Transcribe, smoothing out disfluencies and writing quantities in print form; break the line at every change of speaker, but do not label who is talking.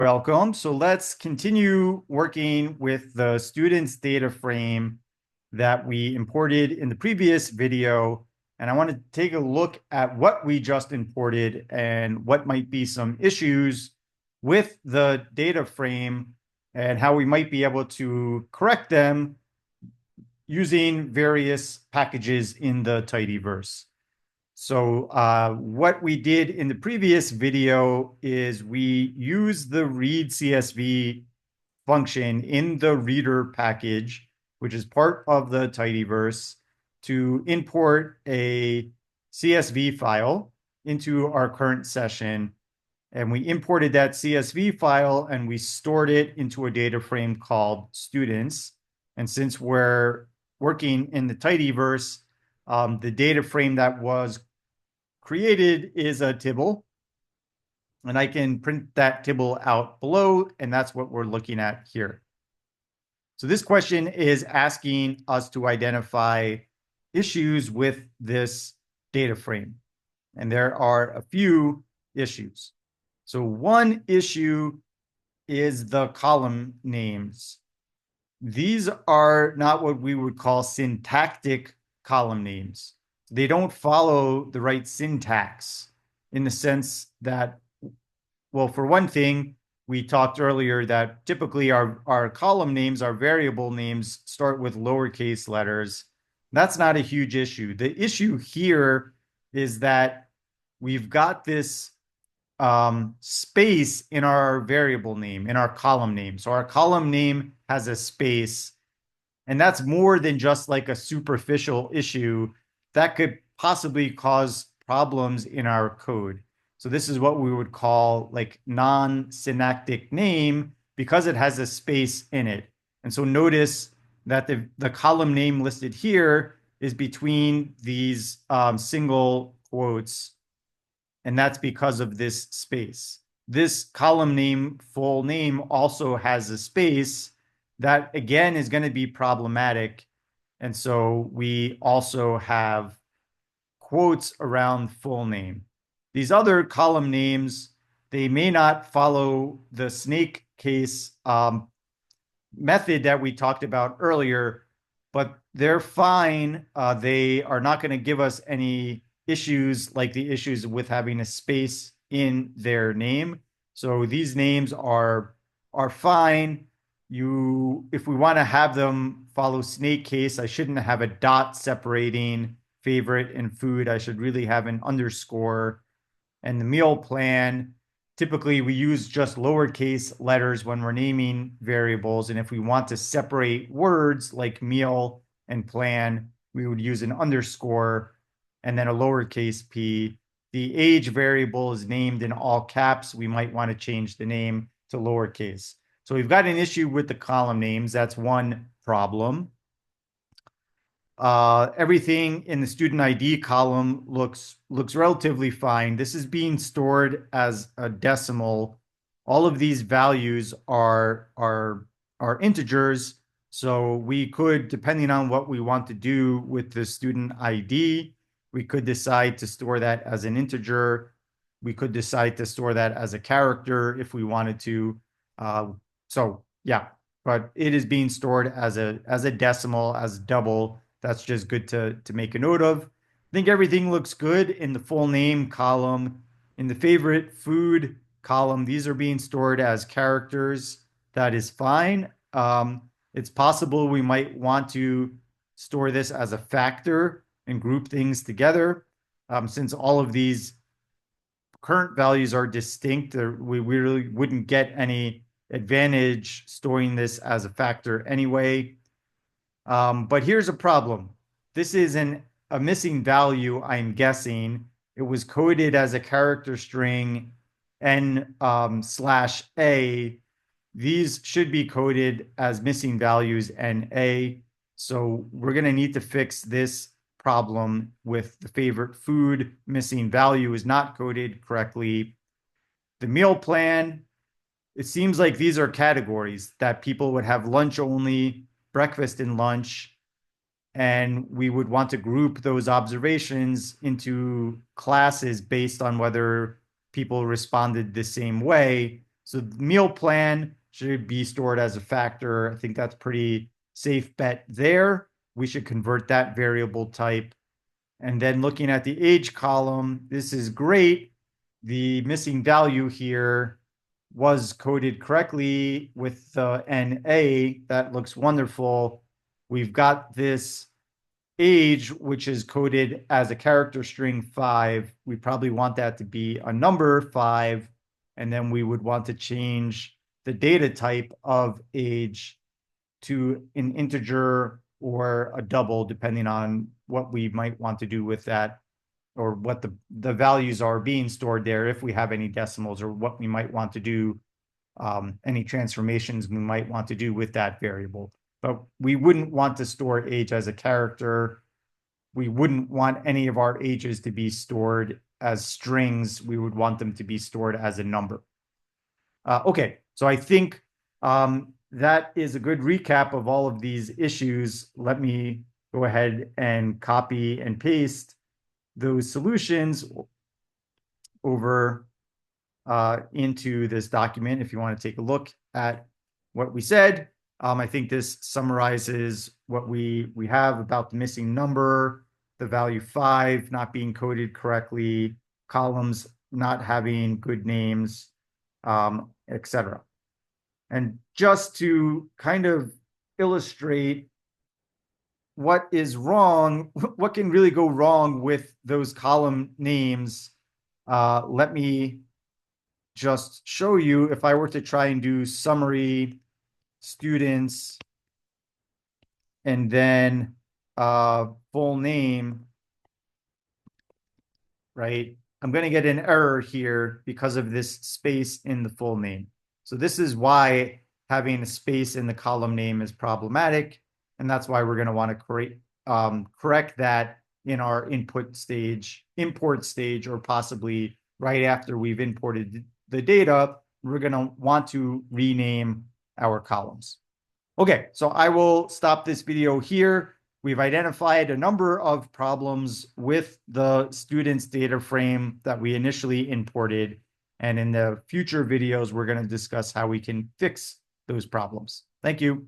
Welcome. So let's continue working with the students data frame that we imported in the previous video. And I want to take a look at what we just imported and what might be some issues with the data frame and how we might be able to correct them using various packages in the tidyverse. So what we did in the previous video is we used the read CSV function in the reader package, which is part of the tidyverse, to import a CSV file into our current session. And we imported that CSV file and we stored it into a data frame called students. And since we're working in the tidyverse, the data frame that was created is a tibble, and I can print that tibble out below, and that's what we're looking at here. So this question is asking us to identify issues with this data frame, and there are a few issues. So one issue is the column names. These are not what we would call syntactic column names. They don't follow the right syntax in the sense that, well, for one thing, we talked earlier that typically our column names, our variable names start with lowercase letters. That's not a huge issue. The issue here is that we've got this space in our variable name, in our column name. So our column name has a space, and that's more than just like a superficial issue that could possibly cause problems in our code. So this is what we would call like non-synectic name because it has a space in it. And so notice that the column name listed here is between these single quotes, and that's because of this space. This column name, full name, also has a space that, again, is going to be problematic. And so we also have quotes around full name. These other column names, they may not follow the snake case method that we talked about earlier, but they're fine. They are not going to give us any issues like the issues with having a space in their name. So these names are fine. If we want to have them follow snake case, I shouldn't have a dot separating favorite and food. I should really have an underscore. And the meal plan, typically we use just lowercase letters when we're naming variables. And if we want to separate words like meal and plan, we would use an underscore and then a lowercase p. The age variable is named in all caps. We might want to change the name to lowercase. So we've got an issue with the column names. That's one problem. Everything in the student ID column looks relatively fine. This is being stored as a decimal. All of these values are integers. So we could, depending on what we want to do with the student ID, we could decide to store that as an integer. We could decide to store that as a character if we wanted to. So yeah, but it is being stored as a decimal, as double. That's just good to make a note of. I think everything looks good in the full name column. In the favorite food column, these are being stored as characters. That is fine. It's possible we might want to store this as a factor and group things together. Since all of these current values are distinct, we really wouldn't get any advantage storing this as a factor anyway. But here's a problem. This is a missing value, I'm guessing. It was coded as a character string n/a. These should be coded as missing values NA. So we're going to need to fix this problem with the favorite food missing value is not coded correctly. The meal plan, it seems like these are categories that people would have lunch only, breakfast and lunch, and we would want to group those observations into classes based on whether people responded the same way. So the meal plan should be stored as a factor. I think that's pretty safe bet there. We should convert that variable type. And then looking at the age column, this is great. The missing value here was coded correctly with the NA. That looks wonderful. We've got this age, which is coded as a character string 5. We probably want that to be a number 5. And then we would want to change the data type of age to an integer or a double, depending on what we might want to do with that, or what the values are being stored there, if we have any decimals, or what we might want to do, any transformations we might want to do with that variable. But we wouldn't want to store age as a character. We wouldn't want any of our ages to be stored as strings. We would want them to be stored as a number. Okay, so I think that is a good recap of all of these issues. Let me go ahead and copy and paste those solutions over into this document if you want to take a look at what we said. I think this summarizes what we have about the missing number, the value 5 not being coded correctly, columns not having good names, etc. And just to kind of illustrate what is wrong, what can really go wrong with those column names, let me just show you. If I were to try and do summary students and then full name, right? I'm going to get an error here because of this space in the full name. So this is why having a space in the column name is problematic. And that's why we're going to want to correct that in our import stage, or possibly right after we've imported the data. We're going to want to rename our columns. Okay, so I will stop this video here. We've identified a number of problems with the students' data frame that we initially imported. And in the future videos, we're going to discuss how we can fix those problems. Thank you.